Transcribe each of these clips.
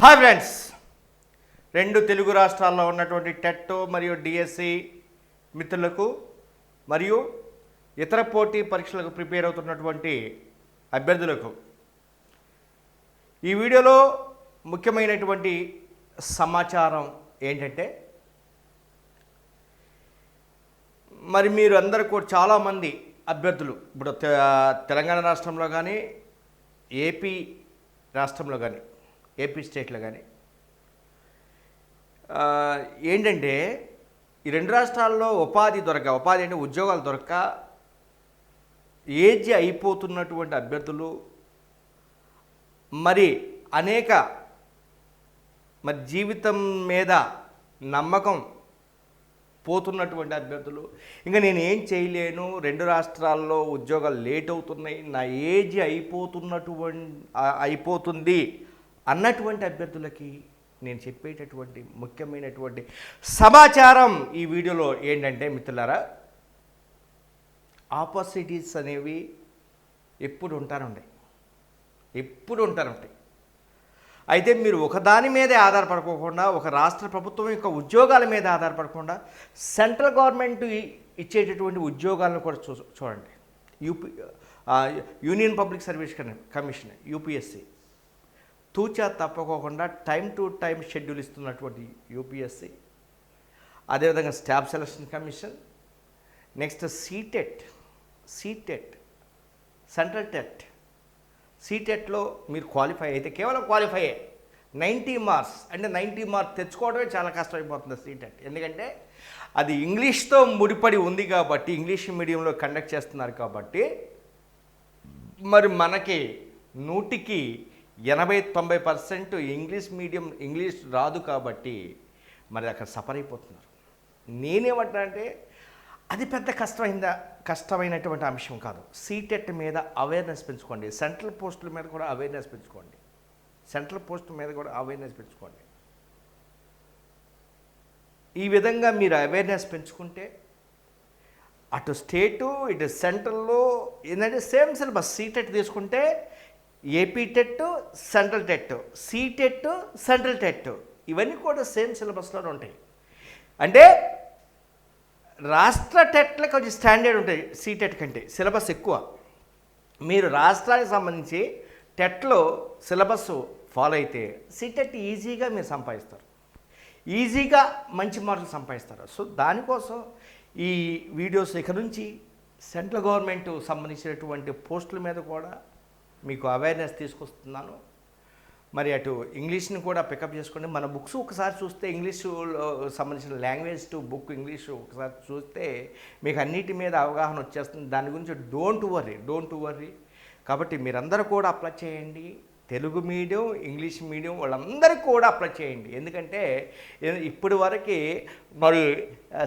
Hi friends, రెండు తెలుగు రాష్ట్రాల్లో ఉన్నటువంటి టెట్ మరియు డిఎస్సి మిత్రులకు మరియు ఇతర పోటీ పరీక్షలకు ప్రిపేర్ అవుతున్నటువంటి అభ్యర్థులకు ఈ వీడియోలో ముఖ్యమైనటువంటి సమాచారం ఏంటంటే, మరి మీరు అందరూ కూడా చాలామంది అభ్యర్థులు ఇప్పుడు తెలంగాణ రాష్ట్రంలో కానీ ఏపీ రాష్ట్రంలో కానీ ఏపీ స్టేట్లో కానీ ఏంటంటే ఈ రెండు రాష్ట్రాల్లో ఉపాధి అంటే ఉద్యోగాలు దొరక్క ఏజ్ అయిపోతున్నటువంటి అభ్యర్థులు మరి అనేక జీవితం మీద నమ్మకం పోతున్నటువంటి అభ్యర్థులు, ఇంకా నేను ఏం చేయలేను, రెండు రాష్ట్రాల్లో ఉద్యోగాలు లేట్ అవుతున్నాయి, నా ఏజ్ అయిపోతుంది అన్నటువంటి అభ్యర్థులకి నేను చెప్పేటటువంటి ముఖ్యమైనటువంటి సమాచారం ఈ వీడియోలో ఏంటంటే మిత్రులారా, ఆపర్చునిటీస్ అనేవి ఎప్పుడు ఉంటాయి. అయితే మీరు ఒకదాని మీదే ఆధారపడకుండా, ఒక రాష్ట్ర ప్రభుత్వం యొక్క ఉద్యోగాల మీద ఆధారపడకుండా సెంట్రల్ గవర్నమెంట్ ఇచ్చేటటువంటి ఉద్యోగాలను కూడా చూడండి. Union public service commission UPSC తూచా తప్పకోకుండా టైం టు టైం షెడ్యూల్ ఇస్తున్నటువంటి యూపీఎస్సి, అదేవిధంగా staff selection commission, next CTET central TET. సీటెట్లో మీరు క్వాలిఫై అయితే కేవలం క్వాలిఫై 90 మార్క్స్ అంటే 90 మార్క్స్ తెచ్చుకోవడమే చాలా కష్టమైపోతుంది సీటెట్. ఎందుకంటే అది ఇంగ్లీష్తో ముడిపడి ఉంది కాబట్టి, ఇంగ్లీష్ మీడియంలో కండక్ట్ చేస్తున్నారు కాబట్టి, మరి మనకి 100కి 80-90% ఇంగ్లీష్ రాదు కాబట్టి మరి అక్కడ సఫర్ అయిపోతున్నారు. నేనేమంటానంటే అది పెద్ద కష్టమైనటువంటి అంశం కాదు. సీటెట్ మీద అవేర్నెస్ పెంచుకోండి, సెంట్రల్ పోస్టుల మీద కూడా అవేర్నెస్ పెంచుకోండి. ఈ విధంగా మీరు అవేర్నెస్ పెంచుకుంటే అటు స్టేటు ఇటు సెంట్రల్లో ఏంటంటే సేమ్ సిలబస్. సీటెట్ తీసుకుంటే AP TET, central TET, CTET, central TET ఇవన్నీ కూడా సేమ్ సిలబస్లోనే ఉంటాయి. అంటే రాష్ట్ర టెట్లో కొంచెం స్టాండర్డ్ ఉంటాయి, సీటెట్ కంటే సిలబస్ ఎక్కువ. మీరు రాష్ట్రానికి సంబంధించి టెట్లో సిలబస్ ఫాలో అయితే సీటెట్ ఈజీగా మీరు సంపాదిస్తారు, ఈజీగా మంచి మార్కులు సంపాదిస్తారు. సో దానికోసం ఈ వీడియోస్ ఇక నుంచి సెంట్రల్ గవర్నమెంట్ సంబంధించినటువంటి పోస్టుల మీద కూడా మీకు అవేర్నెస్ తీసుకొస్తున్నాను. మరి అటు ఇంగ్లీష్ని కూడా పికప్ చేసుకోండి. మన బుక్స్ ఒకసారి చూస్తే ఇంగ్లీషు సంబంధించిన లాంగ్వేజ్ టు బుక్ ఇంగ్లీషు ఒకసారి చూస్తే మీకు అన్నిటి మీద అవగాహన వచ్చేస్తుంది. దాని గురించి డోంట్ వర్రీ. కాబట్టి మీరందరూ కూడా అప్లై చేయండి. తెలుగు మీడియం, ఇంగ్లీష్ మీడియం వాళ్ళందరికీ కూడా అప్లై చేయండి. ఎందుకంటే ఇప్పటి వరకు మరి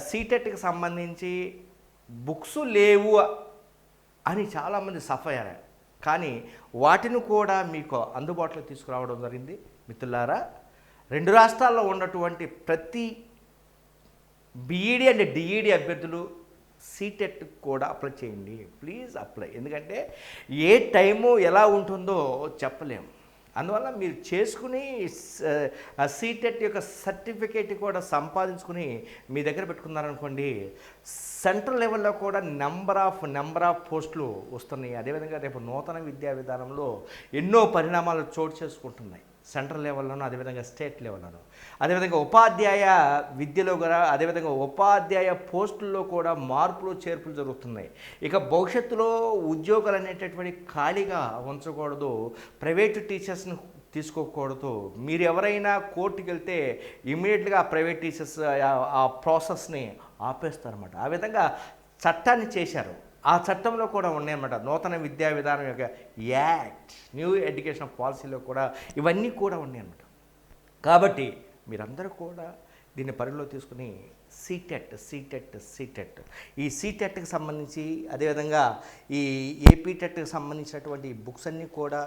సీటెట్కి సంబంధించి బుక్స్ లేవు అని చాలామంది సఫర్ అయ్యారు. కానీ వాటిని కూడా మీకు అందుబాటులో తీసుకురావడం జరిగింది. మిత్రులారా, రెండు రాష్ట్రాల్లో ఉన్నటువంటి ప్రతి బీఈడి అండ్ డిఈడి అభ్యర్థులు సీటెట్ కూడా అప్లై చేయండి. Please apply. ఎందుకంటే ఏ టైము ఎలా ఉంటుందో చెప్పలేము. అందువల్ల మీరు చేసుకుని సీటెట్ యొక్క సర్టిఫికేట్ కూడా సంపాదించుకుని మీ దగ్గర పెట్టుకున్నారనుకోండి, సెంట్రల్ లెవెల్లో కూడా నెంబర్ ఆఫ్ పోస్టులు వస్తున్నాయి. అదేవిధంగా రేపు నూతన విద్యా విధానంలో ఎన్నో పరిణామాలు చోటు చేసుకుంటున్నాయి, సెంట్రల్ లెవెల్లోనూ అదేవిధంగా స్టేట్ లెవెల్లోనూ. అదేవిధంగా ఉపాధ్యాయ విద్యలో కూడా, అదేవిధంగా ఉపాధ్యాయ పోస్టుల్లో కూడా మార్పులు చేర్పులు జరుగుతున్నాయి. ఇక భవిష్యత్తులో ఉద్యోగాలు అనేటటువంటి ఖాళీగా ఉంచకూడదు, ప్రైవేటు టీచర్స్ని తీసుకోకూడదు. మీరు ఎవరైనా కోర్టుకి వెళ్తే ఇమీడియట్గా ప్రైవేట్ టీచర్స్ ఆ ప్రాసెస్ని ఆపేస్తారన్నమాట. ఆ విధంగా చట్టాన్ని చేశారు. ఆ చట్టంలో కూడా ఉన్నాయన్నమాట. నూతన విద్యా విధానం యొక్క యాక్ట్, న్యూ ఎడ్యుకేషన్ పాలసీలో కూడా ఇవన్నీ కూడా ఉన్నాయన్నమాట. కాబట్టి మీరందరూ కూడా దీన్ని పరిగణలో తీసుకుని సీటెట్ ఈ సీటెట్కి సంబంధించి, అదేవిధంగా ఈ ఏపీ టెట్కి సంబంధించినటువంటి బుక్స్ అన్నీ కూడా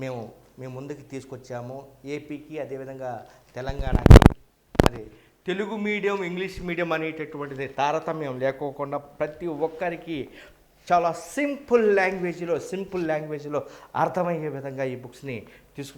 మేము ముందుకు తీసుకొచ్చాము. ఏపీకి అదేవిధంగా తెలంగాణకి మరి తెలుగు మీడియం, ఇంగ్లీష్ మీడియం అనేటటువంటిది తారతమ్యం లేకోకుండా ప్రతి ఒక్కరికి చాలా సింపుల్ లాంగ్వేజ్లో అర్థమయ్యే విధంగా ఈ బుక్స్ని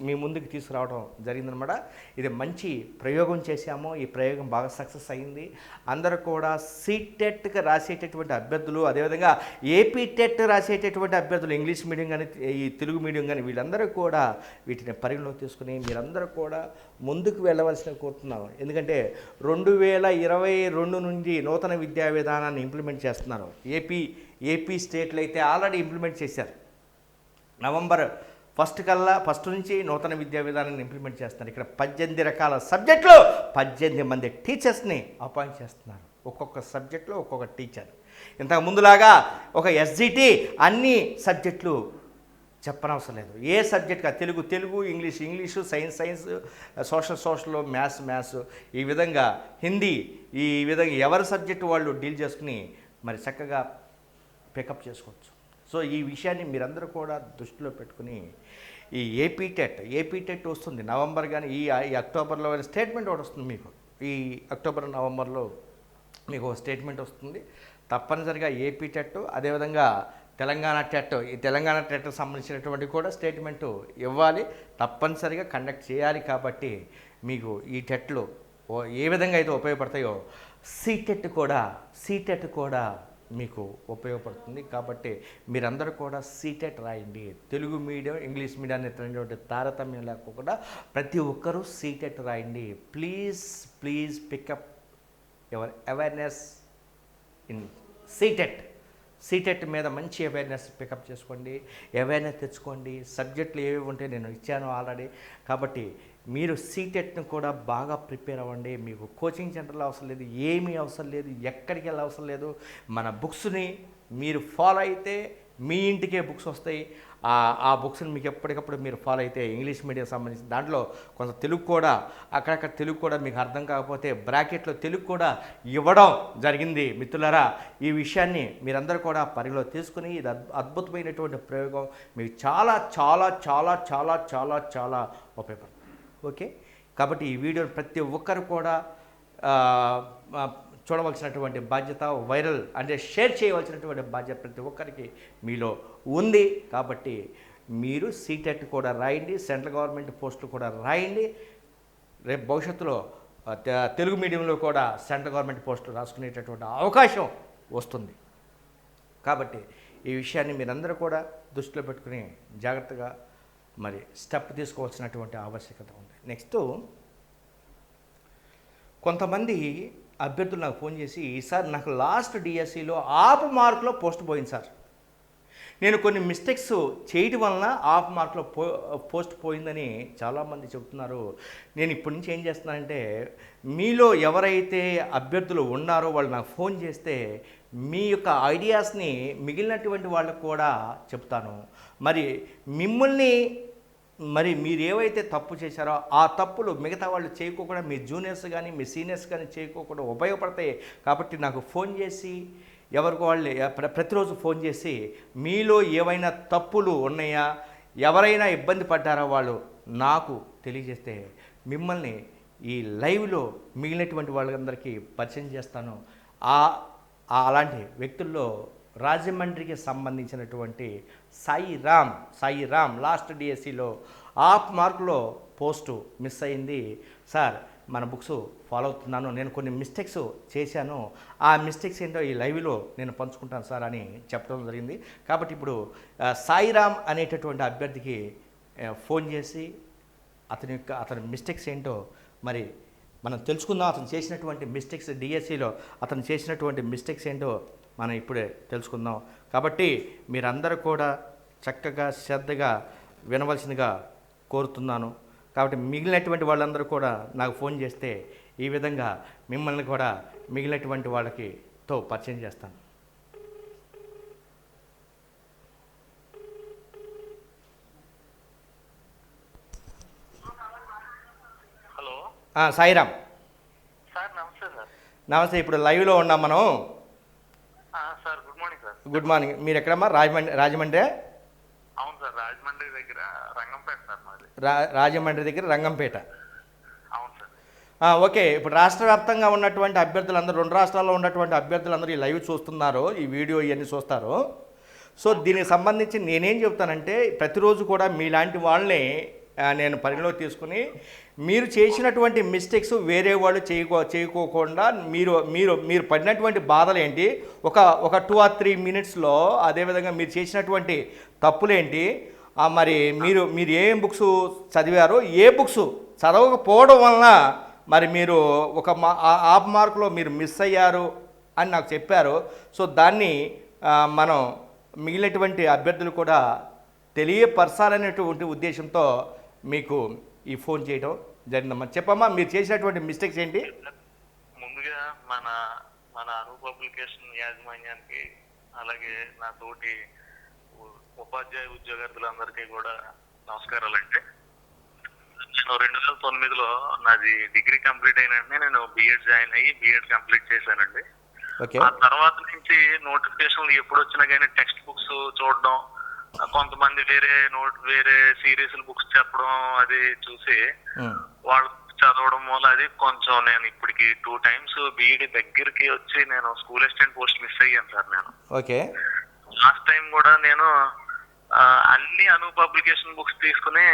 మీ ముందుకు తీసుకురావడం జరిగిందనమాట. ఇది మంచి ప్రయోగం చేశాము. ఈ ప్రయోగం బాగా సక్సెస్ అయింది. అందరూ కూడా సీటెట్కి రాసేటటువంటి అభ్యర్థులు, అదేవిధంగా ఏపీ టెట్ రాసేటటువంటి అభ్యర్థులు, ఇంగ్లీష్ మీడియం కానీ ఈ తెలుగు మీడియం కానీ వీళ్ళందరూ కూడా వీటిని పరిగణలోకి తీసుకుని మీరందరూ కూడా ముందుకు వెళ్ళవలసిన కోరుతున్నాను. ఎందుకంటే 2022 నుండి నూతన విద్యా విధానాన్ని ఇంప్లిమెంట్ చేస్తున్నారు. ఏపీ స్టేట్లు అయితే ఆల్రెడీ ఇంప్లిమెంట్ చేశారు. నవంబర్ ఫస్ట్ నుంచి నూతన విద్యా విధానాన్ని ఇంప్లిమెంట్ చేస్తున్నారు. ఇక్కడ 18 రకాల సబ్జెక్టులు 18 మంది టీచర్స్ని అపాయింట్ చేస్తున్నారు. ఒక్కొక్క సబ్జెక్టులో ఒక్కొక్క టీచర్. ఇంతకు ముందులాగా ఒక ఎస్జిటి అన్ని సబ్జెక్టులు చెప్పనవసరం లేదు. ఏ సబ్జెక్ట్గా Telugu, English, science, social, maths, ఈ విధంగా హిందీ, ఈ విధంగా ఎవరి సబ్జెక్టు వాళ్ళు డీల్ చేసుకుని మరి చక్కగా పికప్ చేసుకోవచ్చు. సో ఈ విషయాన్ని మీరందరూ కూడా దృష్టిలో పెట్టుకుని ఈ ఏపీ టెట్ వస్తుంది నవంబర్, కానీ ఈ అక్టోబర్లో స్టేట్మెంట్ ఒకటి వస్తుంది మీకు. ఈ అక్టోబర్ నవంబర్లో మీకు ఒక స్టేట్మెంట్ వస్తుంది. తప్పనిసరిగా ఏపీ టెట్, అదేవిధంగా తెలంగాణ టెట్, ఈ తెలంగాణ టెట్కి సంబంధించినటువంటి కూడా స్టేట్మెంటు ఇవ్వాలి, తప్పనిసరిగా కండక్ట్ చేయాలి. కాబట్టి మీకు ఈ టెట్లు ఏ విధంగా అయితే ఉపయోగపడతాయో సీటెట్ కూడా మీకు ఉపయోగపడుతుంది. కాబట్టి మీరందరూ కూడా సీటెట్ రాయండి. తెలుగు మీడియం, ఇంగ్లీష్ మీడియాన్ని తారతమ్యం లేకుండా ప్రతి ఒక్కరూ సీటెట్ రాయండి. Please pickup your awareness in CTET మీద మంచి అవేర్నెస్ పికప్ చేసుకోండి, అవేర్నెస్ తెచ్చుకోండి. సబ్జెక్టులు ఏవి ఉంటే నేను ఇచ్చాను ఆల్రెడీ. కాబట్టి మీరు సీటెట్ను కూడా బాగా ప్రిపేర్ అవ్వండి. మీకు కోచింగ్ సెంటర్లో అవసరం లేదు, ఏమీ అవసరం లేదు, ఎక్కడికి వెళ్ళ అవసరం లేదు. మన బుక్స్ని మీరు ఫాలో అయితే మీ ఇంటికే బుక్స్ వస్తాయి. ఆ బుక్స్ని మీకు ఎప్పటికప్పుడు మీరు ఫాలో అయితే ఇంగ్లీష్ మీడియం సంబంధించి దాంట్లో కొంత తెలుగు కూడా, అక్కడక్కడ తెలుగు కూడా మీకు అర్థం కాకపోతే బ్రాకెట్లో తెలుగు కూడా ఇవ్వడం జరిగింది. మిత్రులారా, ఈ విషయాన్ని మీరందరూ కూడా పరిగణలో తీసుకుని ఇది అద్భుతమైనటువంటి ప్రయోగం మీకు చాలా చాలా చాలా చాలా చాలా చాలా ఉపయోగపడుతుంది. ఓకే, కాబట్టి ఈ వీడియోని ప్రతి ఒక్కరు కూడా చూడవలసినటువంటి బాధ్యత, వైరల్ అంటే షేర్ చేయవలసినటువంటి బాధ్యత ప్రతి ఒక్కరికి మీలో ఉంది. కాబట్టి మీరు సీటెట్ కూడా రాయండి, సెంట్రల్ గవర్నమెంట్ పోస్టులు కూడా రాయండి. రేపు భవిష్యత్తులో తెలుగు మీడియంలో కూడా సెంట్రల్ గవర్నమెంట్ పోస్టులు రాసుకునేటటువంటి అవకాశం వస్తుంది. కాబట్టి ఈ విషయాన్ని మీరందరూ కూడా దృష్టిలో పెట్టుకుని జాగ్రత్తగా మరి స్టెప్ తీసుకోవాల్సినటువంటి ఆవశ్యకత ఉంది. నెక్స్ట్, కొంతమంది అభ్యర్థులు నాకు ఫోన్ చేసి, సార్ నాకు లాస్ట్ డిఎస్సిలో హాఫ్ మార్కులో పోస్ట్ పోయింది సార్, నేను కొన్ని మిస్టేక్స్ చేయడం వలన హాఫ్ మార్కులో పోస్ట్ పోయిందని చాలామంది చెబుతున్నారు. నేను ఇప్పటి నుంచి ఏం చేస్తున్నానంటే, మీలో ఎవరైతే అభ్యర్థులు ఉన్నారో వాళ్ళు నాకు ఫోన్ చేస్తే మీ యొక్క ఐడియాస్ని మిగిలినటువంటి వాళ్ళకు కూడా చెప్తాను. మరి మీరు ఏవైతే తప్పు చేశారో ఆ తప్పులు మిగతా వాళ్ళు చేయకోకుండా, మీ జూనియర్స్ కానీ మీ సీనియర్స్ కానీ చేయకోకుండా ఉపయోగపడతాయి. కాబట్టి నాకు ఫోన్ చేసి, ఎవరికి వాళ్ళు ప్రతిరోజు ఫోన్ చేసి మీలో ఏవైనా తప్పులు ఉన్నాయా, ఎవరైనా ఇబ్బంది పడ్డారా వాళ్ళు నాకు తెలియజేస్తే మిమ్మల్ని ఈ లైవ్లో మిగిలినటువంటి వాళ్ళందరికీ పరిచయం చేస్తాను. అలాంటి వ్యక్తుల్లో రాజమండ్రికి సంబంధించినటువంటి సాయిరామ్ లాస్ట్ డిఎస్సిలో హాఫ్ మార్కులో పోస్టు మిస్ అయింది సార్, మన బుక్స్ ఫాలో అవుతున్నాను, నేను కొన్ని మిస్టేక్స్ చేశాను, ఆ మిస్టేక్స్ ఏంటో ఈ లైవ్లో నేను పంచుకుంటాను సార్ అని చెప్పడం జరిగింది. కాబట్టి ఇప్పుడు సాయిరామ్ అనేటటువంటి అభ్యర్థికి ఫోన్ చేసి అతని మిస్టేక్స్ ఏంటో మరి మనం తెలుసుకుందాం. అతను చేసినటువంటి మిస్టేక్స్, డిఎస్సిలో అతను చేసినటువంటి మిస్టేక్స్ ఏంటో మనం ఇప్పుడే తెలుసుకుందాం. కాబట్టి మీరందరూ కూడా చక్కగా శ్రద్ధగా వినవలసిందిగా కోరుతున్నాను. కాబట్టి మిగిలినటువంటి వాళ్ళందరూ కూడా నాకు ఫోన్ చేస్తే ఈ విధంగా మిమ్మల్ని కూడా మిగిలినటువంటి వాళ్ళతో పరిచయం చేస్తాను. హలో సాయిరామ్ సార్, నమస్తే సార్. నమస్తే. ఇప్పుడు లైవ్లో ఉన్నాం మనం. Sir, good morning sir. Good morning. మీరు ఎక్కడమ్మా? రాజమండ్రి? అవును సార్, రాజమండ్రి దగ్గర రంగంపేట సార్ మాది. రాజమండ్రి దగ్గర రంగంపేట. అవును సార్. ఓకే, ఇప్పుడు రాష్ట్ర వ్యాప్తంగా ఉన్నటువంటి అభ్యర్థులందరూ, 2 రాష్ట్రాల్లో ఉన్నటువంటి అభ్యర్థులందరూ ఈ లైవ్ చూస్తున్నారు, ఈ వీడియో ఇవన్నీ చూస్తారు. సో దీనికి సంబంధించి నేనేం చెప్తానంటే, ప్రతిరోజు కూడా మీలాంటి వాళ్ళని నేను పరిగణలోకి తీసుకుని మీరు చేసినటువంటి మిస్టేక్స్ వేరే వాళ్ళు చేయకోకుండా మీరు మీరు మీరు పడినటువంటి బాధలు ఏంటి, ఒక 2 or 3 మినిట్స్లో అదేవిధంగా మీరు చేసినటువంటి తప్పులేంటి, మరి మీరు మీరు ఏం బుక్స్ చదివారో, ఏ బుక్స్ చదవకపోవడం వలన మరి మీరు హాఫ్ మార్కులో మీరు మిస్ అయ్యారు అని నాకు చెప్పారు. సో దాన్ని మనం మిగిలినటువంటి అభ్యర్థులు కూడా తెలియపరచాలనేటువంటి ఉద్దేశంతో మీకు ఈ ఫోన్ చేయడం జరిగిందమ్మా. చెప్పమ్మా, మీరు చేసినటువంటి మిస్టేక్స్ ఏంటి? ముందుగా మన మన అను పబ్లికేషన్ యాజమాన్యానికి, అలాగే నా తోటి ఉపాధ్యాయ ఉద్యోగార్థులందరికీ కూడా నమస్కారాలండి. నేను 2009లో నాది డిగ్రీ కంప్లీట్ అయిన వెంటనే నేను బిఎడ్ జాయిన్ అయ్యి బిఎడ్ కంప్లీట్ చేశానండి. ఆ తర్వాత నుంచి నోటిఫికేషన్లు ఎప్పుడు వచ్చినా కానీ టెక్స్ట్ బుక్స్ చూడడం, కొంతమంది వేరే సిరీస్ బుక్స్ చెప్పడం అది చూసి వాళ్ళు చదవడం వల్ల అది కొంచెం నేను ఇప్పటికి 2 times బీఈడి దగ్గరికి వచ్చి నేను స్కూల్ అసిస్టెంట్ పోస్ట్ మిస్ అయ్యాను సార్. నేను లాస్ట్ టైం కూడా నేను అన్ని అను పబ్లికేషన్ బుక్స్ తీసుకుని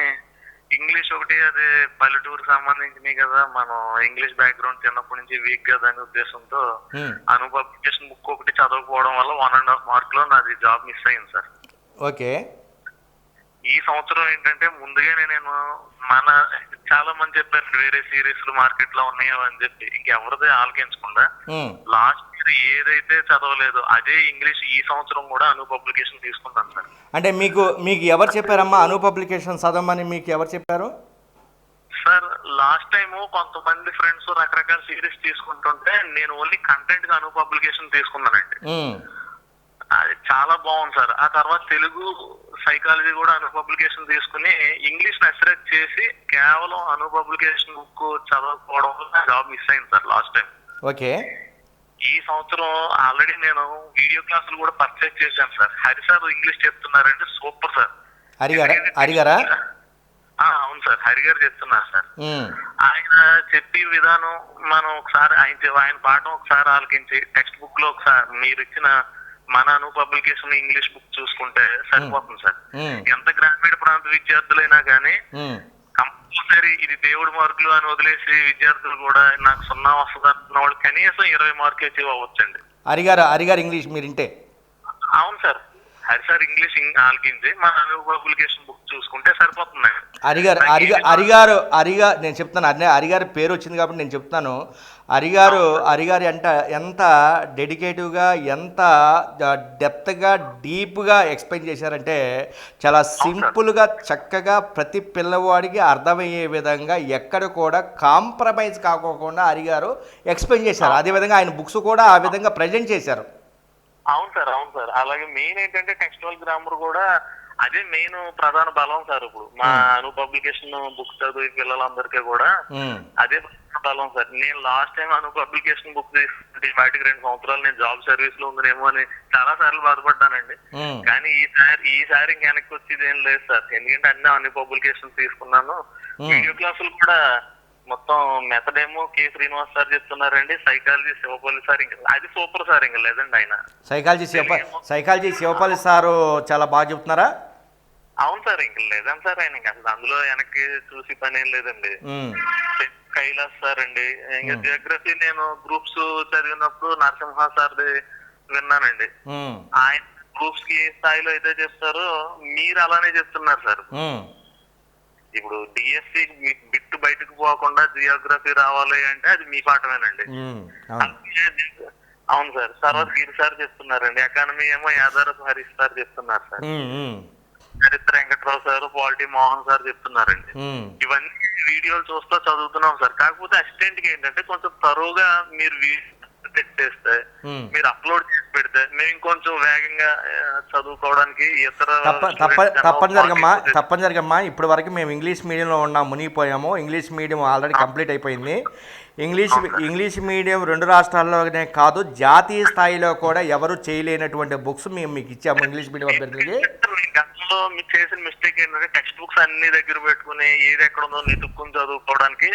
ఇంగ్లీష్ ఒకటి, అది పల్లెటూరు సంబంధించినవి కదా, మనం ఇంగ్లీష్ బ్యాక్గ్రౌండ్ చిన్నప్పటి నుంచి వీక్ కదా అనే ఉద్దేశంతో అను పబ్లికేషన్ బుక్ ఒకటి చదవకపోవడం వల్ల 1.5 మార్క్ లో నాది జాబ్ మిస్ అయింది సార్. ఓకే. ఈ సంవత్సరం ఏంటంటే ముందుగానే నేను చాలా మంది చెప్పారు వేరే సిరీస్లు మార్కెట్ లో ఉన్నాయో అని చెప్పి, ఇంకెవరిదే ఆలకించకుండా లాస్ట్ ఇయర్ ఏదైతే చదవలేదో అదే ఇంగ్లీష్ ఈ సంవత్సరం కూడా అను పబ్లికేషన్ తీసుకున్నాను సార్. అంటే మీకు ఎవరు చెప్పారమ్మా అను పబ్లికేషన్ చదవమని? మీకు ఎవరు చెప్పారు సార్? లాస్ట్ టైం కొంతమంది ఫ్రెండ్స్ రకరకాల సిరీస్ తీసుకుంటుంటే నేను ఓన్లీ కంటెంట్ గా అను పబ్లికేషన్ తీసుకున్నానండి. అది చాలా బాగుంది సార్. ఆ తర్వాత తెలుగు సైకాలజీ కూడా అను పబ్లికేషన్ తీసుకుని ఇంగ్లీష్ నచ్చరేట్ చేసి కేవలం అను పబ్లికేషన్ బుక్ చదవకపోవడం వల్ల జాబ్ మిస్ అయింది సార్ లాస్ట్ టైం. ఓకే. ఈ సంవత్సరం ఆల్రెడీ నేను వీడియో క్లాసులు కూడా పర్చేజ్ చేశాను సార్. హరి సార్ ఇంగ్లీష్ చెప్తున్నారంటే సూపర్ సార్. హరిగారా? అవును సార్, హరి గారు చెప్తున్నారు సార్. ఆయన చెప్పే విధానం మనం ఒకసారి ఆయన పాఠం ఒకసారి ఆలకించి టెక్స్ట్ బుక్ లో ఒకసారి మీరు ఇచ్చిన మన అను పబ్లికేషన్ ఇంగ్లీష్ బుక్ చూసుకుంటే సరిపోతుంది సార్. ఎంత గ్రామీణ ప్రాంత విద్యార్థులైనా కానీ కంపల్సరీ ఇది దేవుడి మార్కులు అని వదిలేసి విద్యార్థులు కూడా నాకు 0 వస్తుంది అంటున్న వాళ్ళు కనీసం 20 మార్కులు అచీవ్ అవ్వచ్చండి. హరిగారు ఇంగ్లీష్ మీరింటే? అవును సార్, హరి సార్ ఇంగ్లీష్ ఆలకించి మన అను పబ్లికేషన్ బుక్ చూసుకుంటే సరిపోతుంది. హరిగారు నేను చెప్తాను, హరిగారి పేరు వచ్చింది కాబట్టి నేను చెప్తాను. హరిగారు అంటే ఎంత డెడికేటివ్గా, ఎంత డెప్త్గా, డీప్గా ఎక్స్ప్లెయిన్ చేశారంటే చాలా సింపుల్గా, చక్కగా ప్రతి పిల్లవాడికి అర్థమయ్యే విధంగా ఎక్కడ కూడా కాంప్రమైజ్ కాకోకుండా హరిగారు ఎక్స్ప్లెయిన్ చేశారు. అదేవిధంగా ఆయన బుక్స్ కూడా ఆ విధంగా ప్రజెంట్ చేశారు. అవును సార్. అలాగే మెయిన్ ఏంటంటే టెక్స్టువల్ గ్రామర్ కూడా అదే మెయిన్ ప్రధాన బలం సార్. ఇప్పుడు మా అను పబ్లికేషన్ బుక్ చదివే పిల్లలందరికీ కూడా అదే బలం సార్. నేను లాస్ట్ టైం అను పబ్లికేషన్ బుక్ తీసుకుంటే వాటికి 2 సంవత్సరాలు నేను జాబ్ సర్వీస్ లో ఉందనేమో అని చాలా సార్లు బాధపడ్డానండి. కానీ ఈసారి ఇంక వెనక్కి వచ్చేది ఏం లేదు సార్. ఎందుకంటే అన్ని అను పబ్లికేషన్ తీసుకున్నాను. వీడియో క్లాసులు కూడా మొత్తం మెథడ్ ఏమో కె శ్రీనివాస్ సార్ చెప్తున్నారండి. సైకాలజీ శివపల్లి సార్ ఇంకా అది సూపర్ సార్, ఇంకా లేదండి ఆయన. సైకాలజీ శివపల్లి సారు చాలా బాగా చెప్తున్నారా? అవును సార్, ఇంకా లేదండి సార్ ఆయన, ఇంకా అసలు అందులో వెనక్కి చూసి పని ఏం లేదండి. కైలాస్ సార్ అండి. ఇంకా జియోగ్రఫీ నేను గ్రూప్స్ చదివినప్పుడు నరసింహ సార్ది విన్నానండి. ఆయన గ్రూప్స్ కి ఏ స్థాయిలో అయితే చెప్తారో మీరు అలానే చెప్తున్నారు సార్. ఇప్పుడు డిఎస్సి బిట్ బయటకు పోకుండా జియోగ్రఫీ రావాలి అంటే అది మీ పాఠమేనండి. అవును సార్. తర్వాత గిరి సార్ చెప్తున్నారండి. ఎకానమీ ఏమో యాదారపు హరీష్ సార్ చెప్తున్నారు సార్. చరిత్ర Venkatrao sir, polity Mohan sir చెప్తున్నారండి. ఇవన్నీ వీడియోలు చూస్తూ చదువుతున్నాం సార్. కాకపోతే అసిస్టెంట్ కి ఏంటంటే కొంచెం తరువుగా మీరు చేస్తే, మీరు అప్లోడ్ చేసి పెడితే మేము ఇంకొంచెం వేగంగా చదువుకోవడానికి తప్పనిసరిగమ్మా ఇప్పటి వరకు మేము ఇంగ్లీష్ మీడియంలో మునిగిపోయాము. ఇంగ్లీష్ మీడియం ఆల్రెడీ కంప్లీట్ అయిపోయింది. ఇంగ్లీష్ మీడియం 2 రాష్ట్రాల్లోనే కాదు, జాతీయ స్థాయిలో కూడా ఎవరు చేయలేనటువంటి బుక్స్ మేము మీకు ఇచ్చాము ఇంగ్లీష్ మీడియం అభ్యర్థులకి. గతంలో మీరు చేసిన మిస్టేక్ ఏంటంటే టెక్స్ట్ బుక్స్ అన్ని దగ్గర పెట్టుకుని ఏది ఎక్కడ ఉందో నితుక్కుని చదువుకోవడానికి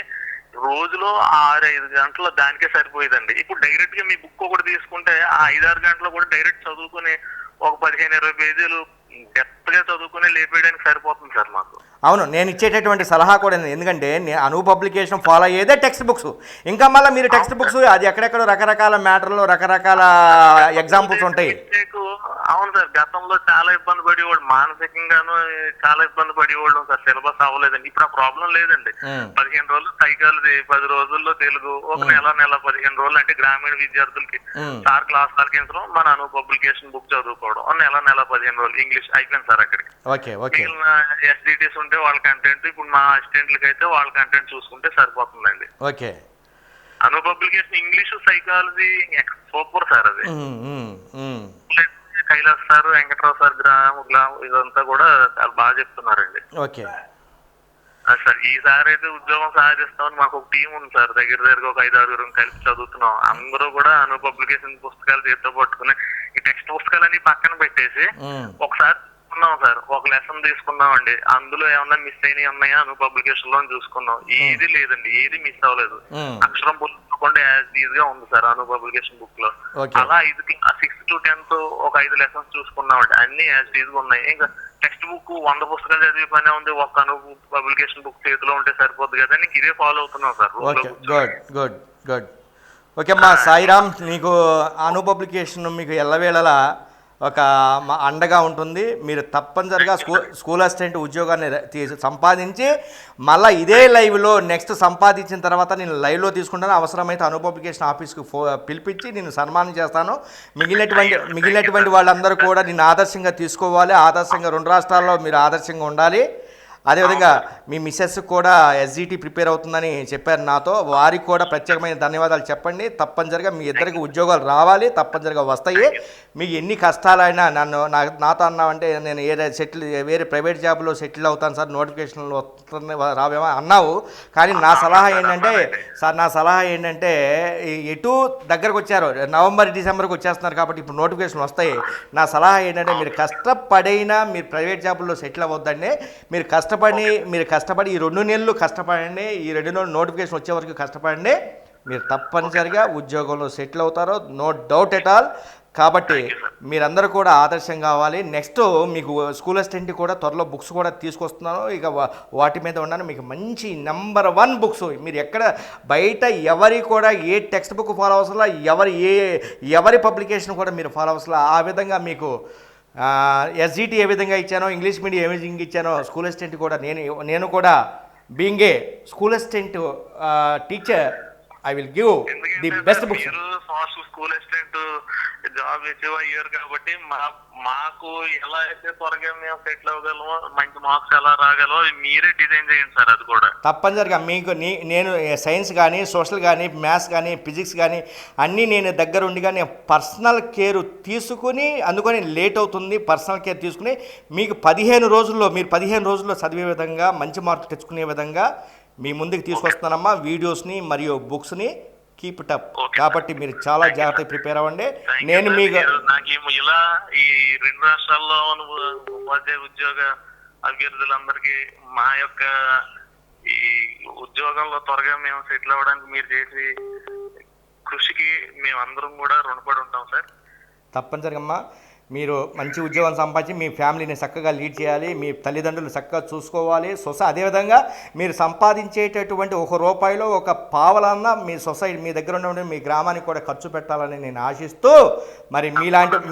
రోజులో 6-5 గంటలు దానికే సరిపోయేదండి. ఇప్పుడు డైరెక్ట్ గా మీ బుక్ ఒకటి తీసుకుంటే ఆ 5-6 గంటలు కూడా డైరెక్ట్ చదువుకుని ఒక 15-20 పేజీలు డెప్త్ గా చదువుకుని లేపేయడానికి సరిపోతుంది సార్ మాకు. అవును, నేను ఇచ్చేటటువంటి సలహా కూడా ఎందుకంటే అను పబ్లికేషన్ ఫాలో అయ్యేదే టెక్స్ట్ బుక్స్. ఇంకా మళ్ళీ మీరు టెక్స్ట్ బుక్స్ అది ఎక్కడెక్కడో రకరకాల మ్యాటర్లు రకరకాల ఎగ్జాంపుల్స్ ఉంటాయి. అవును సార్, గతంలో చాలా ఇబ్బంది పడేవాళ్ళు, మానసికంగాను చాలా ఇబ్బంది పడేవాళ్ళు సార్. సిలబస్ అవ్వలేదండి. ఇప్పుడు ఆ ప్రాబ్లం లేదండి. 15 రోజులు సైకాలజీ, 10 రోజుల్లో తెలుగు, ఒక నెల 15 రోజులు అంటే గ్రామీణ విద్యార్థులకి సార్ క్లాస్ ఆర్గించడం, మన అను పబ్లికేషన్ బుక్ చదువుకోవడం, నెల 15 రోజులు ఇంగ్లీష్ అయిపోయింది సార్ అక్కడికి. మిగిలిన ఎస్డిటీస్ ఉంటే వాళ్ళ కంటెంట్, ఇప్పుడు మా అసిస్టెంట్లకి అయితే వాళ్ళ కంటెంట్ చూసుకుంటే సరిపోతుందండి. Okay, Anu publication English psychology super sir. అది కైలాస్ సార్, వెంకట్రావు సార్, గ్రామ ఇదంతా కూడా చాలా బాగా చెప్తున్నారండి. ఓకే సార్, ఈసారి అయితే ఉద్యోగం సాధిస్తామని మాకు ఒక టీం ఉంది సార్. దగ్గరగా ఒక 5-6 కలిసి చదువుతున్నాం. అందరూ కూడా అను పబ్లికేషన్ పుస్తకాలు చేతితో పట్టుకుని ఈ టెక్స్ట్ పుస్తకాలన్నీ పక్కన పెట్టేసి ఒకసారి ఉన్నాం సార్, ఒక లెసన్ తీసుకున్నాం అండి. అందులో ఏమన్నా మిస్ అయినవి ఉన్నాయా అను పబ్లికేషన్ లో చూసుకున్నాం. ఏది లేదండి, ఏది మిస్ అవ్వలేదు. అక్షరం పుస్తకం యాజ్ ఈజ్ గా ఉంది సార్ అను పబ్లికేషన్ బుక్ లో. అలా 6th to 10th ఒక 5 లెసన్స్ చూసుకున్నాం అండి, అన్ని యాజ్ ఈజ్ గా ఉన్నాయి. ఇంకా టెక్స్ట్ బుక్ 100 పుస్తకాలు చదివే పనే ఉంది, ఒక అను పబ్లికేషన్ బుక్ చేతిలో ఉంటే సరిపోద్ది కదా. నీకు ఇదే ఫాలో అవుతున్నాం sir. Good good good. Okay అమ్మా, సాయిరామ్, మీకు అను పబ్లికేషన్ మీకు ఎల్లవేళలా ఒక అండగా ఉంటుంది. మీరు తప్పనిసరిగా స్కూల్ అసిస్టెంట్ ఉద్యోగాన్ని సంపాదించి మళ్ళీ ఇదే లైవ్లో నెక్స్ట్ సంపాదించిన తర్వాత నేను లైవ్లో తీసుకుంటాను. అవసరమైతే అను పబ్లికేషన్ ఆఫీస్కి పిలిపించి నేను సన్మానం చేస్తాను. మిగిలినటువంటి వాళ్ళందరూ కూడా నేను ఆదర్శంగా తీసుకోవాలి. ఆదర్శంగా 2 రాష్ట్రాల్లో మీరు ఆదర్శంగా ఉండాలి. అదేవిధంగా మీ మిస్సెస్ కూడా ఎస్జిటి ప్రిపేర్ అవుతుందని చెప్పారు నాతో. వారికి కూడా ప్రత్యేకమైన ధన్యవాదాలు చెప్పండి. తప్పనిసరిగా మీ ఇద్దరికి ఉద్యోగాలు రావాలి, తప్పనిసరిగా వస్తాయి. మీకు ఎన్ని కష్టాలైనా నాతో అన్నావంటే నేను వేరే ప్రైవేట్ జాబ్లో సెటిల్ అవుతాను సార్, నోటిఫికేషన్లు రావేమో అన్నావు. కానీ నా సలహా ఏంటంటే ఎటు దగ్గరకు వచ్చారు, నవంబర్ డిసెంబర్కి వచ్చేస్తున్నారు కాబట్టి ఇప్పుడు నోటిఫికేషన్ వస్తాయి. నా సలహా ఏంటంటే మీరు కష్టపడైనా మీరు ప్రైవేట్ జాబుల్లో సెటిల్ అవ్వద్దండి. మీరు కష్టపడి ఈ 2 నెలలు కష్టపడండి. ఈ 2 నెలలు నోటిఫికేషన్ వచ్చే వరకు కష్టపడండి. మీరు తప్పనిసరిగా ఉద్యోగంలో సెటిల్ అవుతారో, నో డౌట్ ఎట్ ఆల్. కాబట్టి మీరందరూ కూడా ఆదర్శం కావాలి. నెక్స్ట్ మీకు స్కూల్ అసిస్టెంట్ కూడా త్వరలో బుక్స్ కూడా తీసుకొస్తున్నాను. ఇక వాటి మీద ఉన్నాను. మీకు మంచి నెంబర్ 1 బుక్స్. మీరు ఎక్కడ బయట ఎవరి కూడా ఏ టెక్స్ట్ బుక్ ఫాలో అవసరం, ఎవరి పబ్లికేషన్ కూడా మీరు ఫాలో అవసరం. ఆ విధంగా మీకు ఎస్జిటి ఏ విధంగా ఇచ్చానో, ఇంగ్లీష్ మీడియం ఏ విధంగా ఇచ్చానో, స్కూల్ అసిస్టెంట్ కూడా నేను కూడా being a school assistant teacher I will give the best books. School assistant job achieve అయ్యారు కాబట్టి మాకు ఎలా అయితే త్వరగా మేము సెటిల్ అవ్వగలమో, మంచి మార్క్స్ ఎలా రాగలమో మీరే డిజైన్ చేయండి సార్. అది కూడా తప్పనిసరిగా మీకు నేను సైన్స్ కానీ, సోషల్ కానీ, మ్యాథ్స్ కానీ, ఫిజిక్స్ కానీ అన్నీ నేను దగ్గరుండి కానీ పర్సనల్ కేర్ తీసుకుని, అందుకని లేట్ అవుతుంది. పర్సనల్ కేర్ తీసుకుని మీకు 15 రోజుల్లో చదివే విధంగా, మంచి మార్క్స్ తెచ్చుకునే విధంగా మీ ముందుకు తీసుకొస్తున్నానమ్మా. వీడియోస్ని మరియు బుక్స్ని కీప్ ఇట్ అప్. కాబట్టి మీరు చాలా జాగ్రత్తగా ప్రిపేర్ అవ్వండి. నేను మీకు ఇలా ఈ 2 రాష్ట్రాల్లో ఉపాధ్యాయ ఉద్యోగ అభ్యర్థులందరికీ మా యొక్క ఈ ఉద్యోగంలో త్వరగా మేము సెటిల్ అవ్వడానికి మీరు చేసి కృషికి మేమందరం కూడా రుణపడి ఉంటాం సార్. తప్పనిసరిగా అమ్మా, మీరు మంచి ఉద్యోగం సంపాదించి మీ ఫ్యామిలీని చక్కగా లీడ్ చేయాలి, మీ తల్లిదండ్రులు చక్కగా చూసుకోవాలి. అదేవిధంగా మీరు సంపాదించేటటువంటి ₹1 ఒక పావలన్నా మీ సొసైటీ మీ దగ్గర ఉన్న మీ గ్రామానికి కూడా ఖర్చు పెట్టాలని నేను ఆశిస్తూ, మరి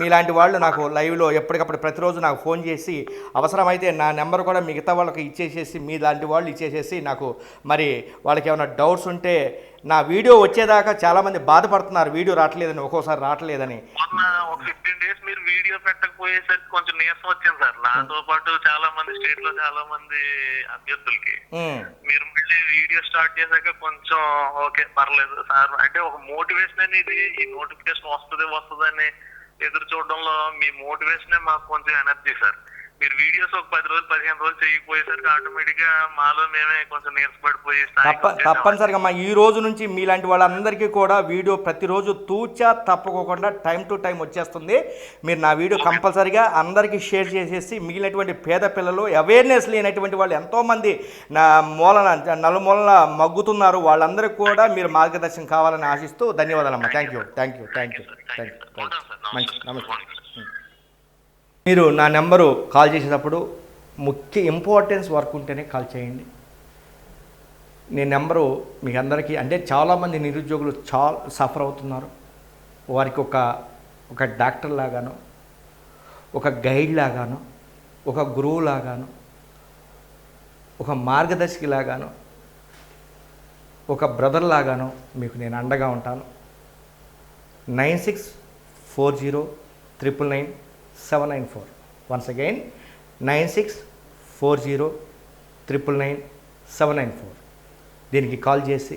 మీలాంటి వాళ్ళు నాకు లైవ్లో ఎప్పటికప్పుడు ప్రతిరోజు నాకు ఫోన్ చేసి, అవసరమైతే నా నెంబర్ కూడా మిగతా వాళ్ళకి ఇచ్చేసేసి, మీలాంటి వాళ్ళు ఇచ్చేసేసి నాకు మరి వాళ్ళకి ఏమైనా డౌట్స్ ఉంటే, నా వీడియో వచ్చేదాకా చాలామంది బాధపడుతున్నారు వీడియో రావట్లేదని, ఒక్కోసారి రావట్లేదని. ఒక 15 days మీరు వీడియో పెట్టకపోయేసరికి కొంచెం నీరసం వచ్చింది సార్. నాతో పాటు చాలా మంది స్టేట్ లో చాలా మంది అభ్యర్థులకి మీరు మళ్ళీ వీడియో స్టార్ట్ చేశాక కొంచెం ఓకే పర్లేదు సార్ అంటే ఒక మోటివేషన్ అనేది, ఈ నోటిఫికేషన్ వస్తుందని ఎదురు చూడడంలో మీ మోటివేషనే మాకు కొంచెం ఎనర్జీ సార్. మీరు వీడియోస్ ఒక 10 రోజులు 15 రోజులు చేయకపోయేసరికి ఆటోమేటిక్ గా మాలో మేమే కొంచెం నీరసపడిపోయి తప్పనిసరిగా ఈ రోజు నుంచి మీలాంటి వాళ్ళందరికీ కూడా వీడియో ప్రతిరోజు తూచా తప్పకోకుండా టైం టు టైం వచ్చేస్తుంది. మీరు నా వీడియో కంపల్సరీగా అందరికీ షేర్ చేసేసి, మిగిలినటువంటి పేద పిల్లలు, అవేర్నెస్ లేనటువంటి వాళ్ళు ఎంతోమంది నలుమూలన మగ్గుతున్నారు, వాళ్ళందరికీ కూడా మీరు మార్గదర్శనం కావాలని ఆశిస్తూ ధన్యవాదాలమ్మా. Thank you. నమస్తే. మీరు నా నెంబరు కాల్ చేసేటప్పుడు ముఖ్య ఇంపార్టెన్స్ వర్క్ ఉంటేనే కాల్ చేయండి. నేను నెంబరు మీకు అందరికీ, అంటే చాలామంది నిరుద్యోగులు చాలా సఫర్ అవుతున్నారు. వారికి ఒక డాక్టర్ లాగాను, ఒక గైడ్ లాగాను, ఒక గురువు లాగాను, ఒక మార్గదర్శకి లాగాను, ఒక బ్రదర్ లాగాను మీకు నేను అండగా ఉంటాను. 9640999794. Once again 9640999794. దీనికి కాల్ చేసి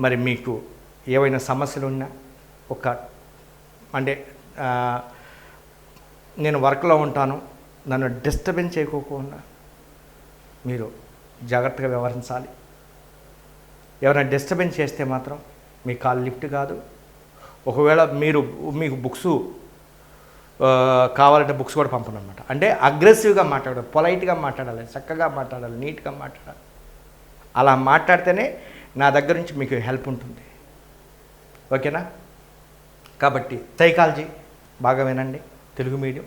మరి మీకు ఏవైనా సమస్యలు ఉన్నా అంటే నేను వర్క్లో ఉంటాను, నన్ను డిస్టర్బెన్స్ చేయకోకుండా మీరు జాగ్రత్తగా వ్యవహరించాలి. ఎవరైనా డిస్టర్బెన్స్ చేస్తే మాత్రం మీ కాల్ లిఫ్ట్ కాదు. ఒకవేళ మీకు బుక్స్ కావాలంటే బుక్స్ కూడా పంపను అనమాట. అంటే అగ్రెసివ్గా మాట్లాడాలి, పొలైట్గా మాట్లాడాలి, చక్కగా మాట్లాడాలి, నీట్గా మాట్లాడాలి. అలా మాట్లాడితేనే నా దగ్గర నుంచి మీకు హెల్ప్ ఉంటుంది. ఓకేనా? కాబట్టి సైకాలజీ బాగా వినండి, తెలుగు మీడియం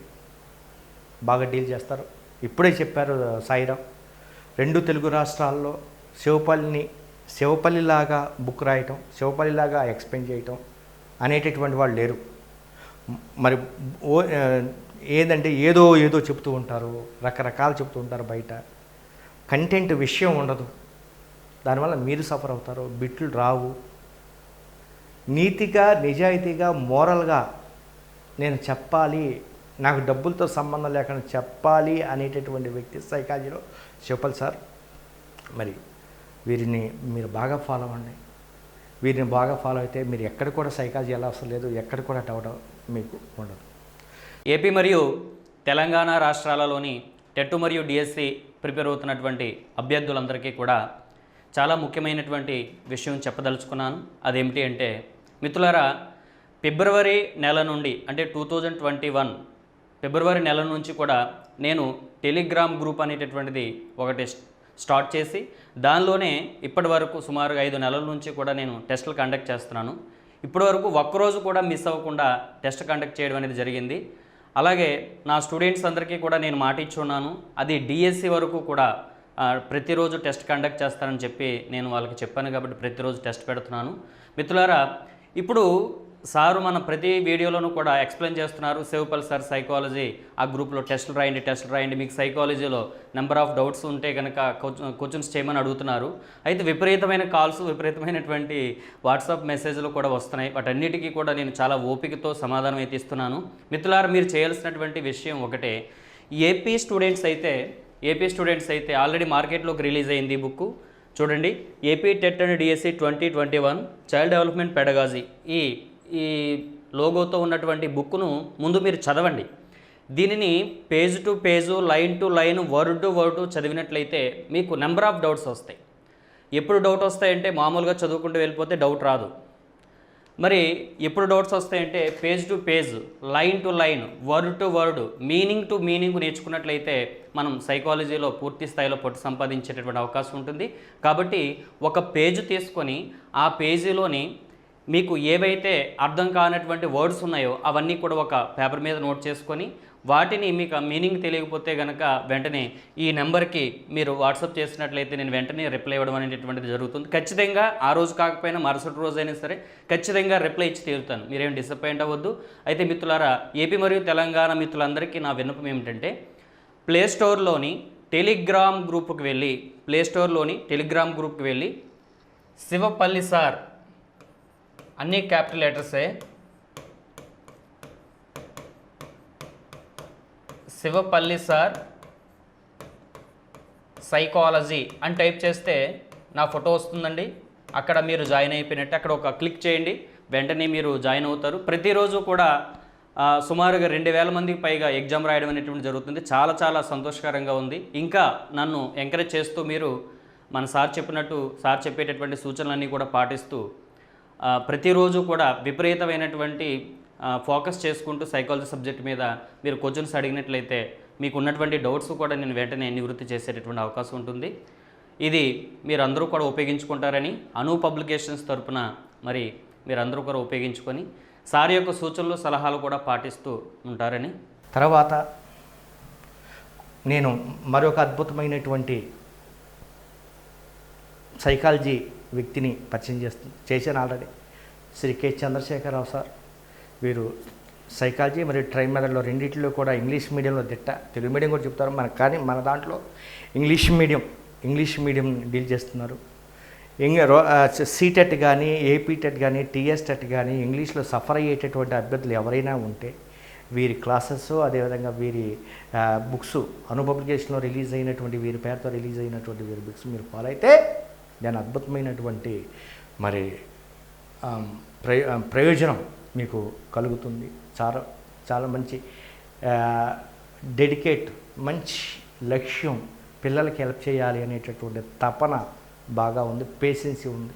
బాగా డీల్ చేస్తారు. ఇప్పుడే చెప్పారు సాయిరామ్, 2 తెలుగు రాష్ట్రాల్లో శివపల్లిలాగా బుక్ రాయటం, శివపల్లిలాగా ఎక్స్ప్లెయిన్ చేయటం అనేటటువంటి వాళ్ళు లేరు. మరి ఏదంటే ఏదో చెప్తూ ఉంటారు, రకరకాలు చెప్తూ ఉంటారు. బయట కంటెంట్ విషయం ఉండదు, దానివల్ల మీరు సఫర్ అవుతారు, బిట్లు రావు. నీతిగా, నిజాయితీగా, మోరల్గా నేను చెప్పాలి, నాకు డబ్బులతో సంబంధం లేకుండా చెప్పాలి అనేటటువంటి వ్యక్తి సైకాలజీలో శివపల్లి సార్. మరి వీరిని మీరు బాగా ఫాలో అవ్వండి. వీరిని బాగా ఫాలో అయితే మీరు ఎక్కడ కూడా సైకాలజీ ఎలా అవసరం లేదు, ఎక్కడ కూడా డౌట్ మీకు ఉండదు. ఏపీ మరియు తెలంగాణ రాష్ట్రాలలోని టెట్ మరియు డిఎస్సి ప్రిపేర్ అవుతున్నటువంటి అభ్యర్థులందరికీ కూడా చాలా ముఖ్యమైనటువంటి విషయం చెప్పదలుచుకున్నాను. అదేమిటి అంటే మిత్రులారా, ఫిబ్రవరి నెల నుండి అంటే 2021 ఫిబ్రవరి నెల నుంచి కూడా నేను టెలిగ్రామ్ గ్రూప్ అనేటటువంటిది ఒకటి స్టార్ట్ చేసి దానిలోనే ఇప్పటి వరకు సుమారుగా 5 నెలల నుంచి కూడా నేను టెస్టులు కండక్ట్ చేస్తున్నాను. ఇప్పటి వరకు ఒక్కరోజు కూడా మిస్ అవ్వకుండా టెస్ట్ కండక్ట్ చేయడం అనేది జరిగింది. అలాగే నా స్టూడెంట్స్ అందరికీ కూడా నేను మాట ఇచ్చున్నాను, అది డిఎస్సి వరకు కూడా ప్రతిరోజు టెస్ట్ కండక్ట్ చేస్తానని చెప్పి నేను వాళ్ళకి చెప్పాను. కాబట్టి ప్రతిరోజు టెస్ట్ పెడుతున్నాను. మిత్రులారా, ఇప్పుడు సారు మన ప్రతి వీడియోలోనూ కూడా ఎక్స్ప్లెయిన్ చేస్తున్నారు, శివపల్లి సార్ సైకాలజీ ఆ గ్రూప్లో టెస్టులు రాయండి, మీకు సైకాలజీలో నెంబర్ ఆఫ్ డౌట్స్ ఉంటే కనుక క్వశ్చన్స్ చేయమని అడుగుతున్నారు. అయితే విపరీతమైన కాల్స్, విపరీతమైనటువంటి వాట్సాప్ మెసేజ్లు కూడా వస్తున్నాయి. వాటన్నిటికీ కూడా నేను చాలా ఓపికతో సమాధానం అయితే ఇస్తున్నాను. మిత్రులారా, మీరు చేయాల్సినటువంటి విషయం ఒకటే, ఏపీ స్టూడెంట్స్ అయితే ఆల్రెడీ మార్కెట్లోకి రిలీజ్ అయింది ఈ బుక్. చూడండి, AP TET and DSC 2021 child development pedagogy ఈ లోగోతో ఉన్నటువంటి బుక్ను ముందు మీరు చదవండి. దీనిని page to page, line to line, word to word చదివినట్లయితే మీకు నెంబర్ ఆఫ్ డౌట్స్ వస్తాయి. ఎప్పుడు డౌట్ వస్తాయంటే మామూలుగా చదువుకుంటూ వెళ్ళిపోతే డౌట్ రాదు. మరి ఎప్పుడు డౌట్స్ వస్తాయంటే page to page, line to line, word to word, meaning to meaning నేర్చుకున్నట్లయితే మనం సైకాలజీలో పూర్తి స్థాయిలో పట్టు సంపాదించేటటువంటి అవకాశం ఉంటుంది. కాబట్టి ఒక పేజ్ తీసుకొని ఆ పేజీలోని మీకు ఏవైతే అర్థం కానటువంటి వర్డ్స్ ఉన్నాయో అవన్నీ కూడా ఒక పేపర్ మీద నోట్ చేసుకొని వాటిని మీకు ఆ మీనింగ్ తెలియకపోతే కనుక వెంటనే ఈ నెంబర్కి మీరు వాట్సాప్ చేసినట్లయితే నేను వెంటనే రిప్లై ఇవ్వడం అనేటటువంటిది జరుగుతుంది. ఖచ్చితంగా ఆ రోజు కాకపోయినా మరుసటి రోజు అయినా సరే ఖచ్చితంగా రిప్లై ఇచ్చి తీరుతాను, మీరేం డిసప్పాయింట్ అవ్వద్దు. అయితే మిత్రులారా, ఏపీ మరియు తెలంగాణ మిత్రులందరికీ నా విన్నపం ఏమిటంటే ప్లేస్టోర్లోని టెలిగ్రామ్ గ్రూప్కి వెళ్ళి శివపల్లి సార్ అన్ని క్యాపిటల్ లెటర్సే, శివపల్లి సార్ సైకాలజీ అని టైప్ చేస్తే నా ఫోటో వస్తుందండి. అక్కడ మీరు జాయిన్ అయిపోయినట్టు అక్కడ ఒక క్లిక్ చేయండి, వెంటనే మీరు జాయిన్ అవుతారు. ప్రతిరోజు కూడా సుమారుగా 2000 మందికి పైగా ఎగ్జామ్ రాయడం అనేటువంటి జరుగుతుంది. చాలా చాలా సంతోషకరంగా ఉంది. ఇంకా నన్ను ఎంకరేజ్ చేస్తూ మీరు మన సార్ చెప్పేటటువంటి సూచనలన్నీ కూడా పాటిస్తూ ప్రతిరోజు కూడా విపరీతమైనటువంటి ఫోకస్ చేసుకుంటూ సైకాలజీ సబ్జెక్ట్ మీద మీరు క్వశ్చన్స్ అడిగినట్లయితే మీకు ఉన్నటువంటి డౌట్స్ కూడా నేను వెంటనే నివృత్తి చేసేటటువంటి అవకాశం ఉంటుంది. ఇది మీరందరూ కూడా ఉపయోగించుకుంటారని అను పబ్లికేషన్స్ తరపున మరి మీరందరూ కూడా ఉపయోగించుకొని సార్ యొక్క సూచనలు సలహాలు కూడా పాటిస్తూ ఉంటారని. తర్వాత నేను మరొక అద్భుతమైనటువంటి సైకాలజీ వ్యక్తిని పరిచయం చేశాను ఆల్రెడీ. శ్రీ కె చంద్రశేఖరరావు సార్. వీరు సైకాలజీ మరియు ట్రైన్ మెథడ్లో రెండింటిలో కూడా ఇంగ్లీష్ మీడియంలో దిట్ట. తెలుగు మీడియం కూడా చెప్తారు మనకు, కానీ మన దాంట్లో ఇంగ్లీష్ మీడియం డీల్ చేస్తున్నారు. సీటెట్ కానీ, ఏపీటెట్ కానీ, టీఎస్టెట్ కానీ ఇంగ్లీష్లో సఫర్ అయ్యేటటువంటి అభ్యర్థులు ఎవరైనా ఉంటే వీరి క్లాసెస్, అదేవిధంగా వీరి బుక్స్ పబ్లికేషన్లో రిలీజ్ అయినటువంటి వీరి పేరుతో రిలీజ్ అయినటువంటి వీరి బుక్స్ మీరు ఫాలో అయితే దాని అద్భుతమైనటువంటి మరి ప్రయోజనం మీకు కలుగుతుంది. చాలా చాలా మంచి డెడికేట్, మంచి లక్ష్యం, పిల్లలకి హెల్ప్ చేయాలి అనేటటువంటి తపన బాగా ఉంది, పేషెన్సీ ఉంది.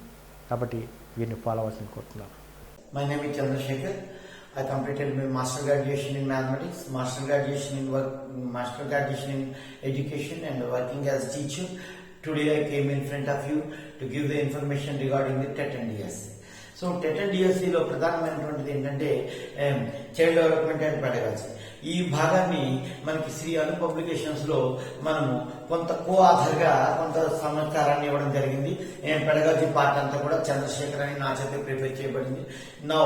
కాబట్టి వీరిని ఫాలో అవ్వాల్సింది కోరుతున్నాను. My name is Chandrasekhar. I completed my master graduation in mathematics, master graduation in education, and working as teacher. Today I came in front of you to give the information regarding the TET and DSC. So TET and డిఎస్సిలో ప్రధానమైనటువంటిది ఏంటంటే child development and pedagogy. ఈ భాగాన్ని మనకి శ్రీ అను పబ్లికేషన్స్లో మనము కొంత ఆధార్గా కొంత సమాచారాన్ని ఇవ్వడం జరిగింది. పెడగాలజీ పార్ట్ అంతా కూడా చంద్రశేఖర్ అని నా చేత ప్రిపేర్ చేయబడింది. నౌ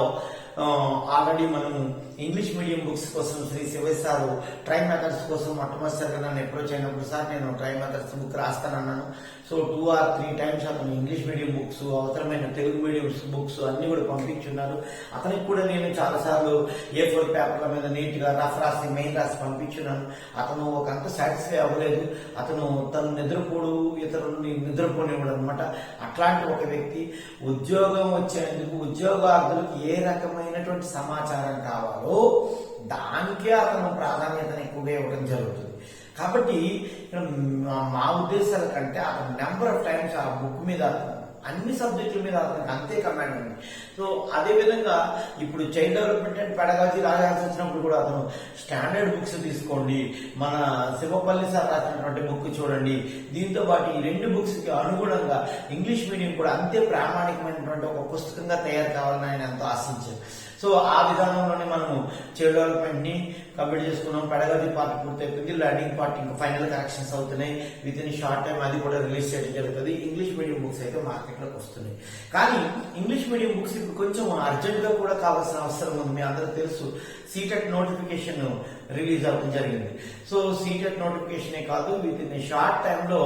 ఆల్రెడీ మనము ఇంగ్లీష్ మీడియం బుక్స్ కోసం Shri Sivayya sir try methods కోసం మొట్టమొదటిసారిగా నన్ను అప్రోచ్ అయినప్పుడు, సార్ నేను ట్రై మెథడ్స్ బుక్ రాస్తానన్నాను. సో 2 or 3 times అతను ఇంగ్లీష్ మీడియం బుక్స్, అవసరమైన తెలుగు మీడియం బుక్స్ అన్ని కూడా పంపించున్నారు. అతనికి కూడా నేను చాలాసార్లు A4 పేపర్ల మీద నీట్గా రఫ్ రాసి మెయిన్ రాసి పంపించున్నాను. అతను ఒకంత సాటిస్ఫై అవ్వలేదు. అతను తను నిద్రపోడు, ఇతరులని నిద్రపోనివ్వడు అనమాట. అట్లాంటి ఒక వ్యక్తి ఉద్యోగం వచ్చేందుకు ఉద్యోగార్థులకు ఏ రకమైనటువంటి సమాచారం కావాలో దానికే అతను ప్రాధాన్యతను ఎక్కువగా ఇవ్వడం జరుగుతుంది. కాబట్టి మా ఉద్దేశాల కంటే అతను నెంబర్ ఆఫ్ టైమ్స్ ఆ బుక్ మీద అన్ని సబ్జెక్టుల మీద అతనికి అంతే కమాండ్ ఉంది. సో అదేవిధంగా ఇప్పుడు చైల్డ్ డెవలప్మెంట్ అండ్ పెడగాలజీ రాయాల్సి వచ్చినప్పుడు కూడా అతను స్టాండర్డ్ బుక్స్ తీసుకోండి, మన శివపల్లి సార్ రాసినటువంటి బుక్ చూడండి. దీంతో పాటు ఈ 2 బుక్స్కి అనుగుణంగా ఇంగ్లీష్ మీడియం కూడా అంతే ప్రామాణికమైనటువంటి ఒక పుస్తకంగా తయారు కావాలని ఆయన ఎంతో ఆశించారు. సో ఆ విధానంలోనే మనము చైల్డ్ డెవలప్మెంట్ ని కంప్లీట్ చేసుకున్నాం. పెడగాలజీ పార్ట్ పూర్తయిపోయింది. లర్నింగ్ పార్ట్ ఇంకా ఫైనల్ కరెక్షన్స్ అవుతున్నాయి. విత్ ఇన్ షార్ట్ టైం అది కూడా రిలీజ్ చేయడం జరుగుతుంది. ఇంగ్లీష్ మీడియం బుక్స్ అయితే మార్కెట్లోకి వస్తున్నాయి. కానీ ఇంగ్లీష్ మీడియం బుక్స్ ఇప్పుడు కొంచెం అర్జెంట్ గా కూడా కావాల్సిన అవసరం ఉంది. మీ అందరూ తెలుసు, సీటెట్ నోటిఫికేషన్ రిలీజ్ అవ్వడం జరిగింది. సో సీటెట్ నోటిఫికేషనే కాదు, విత్ ఇన్ షార్ట్ టైంలో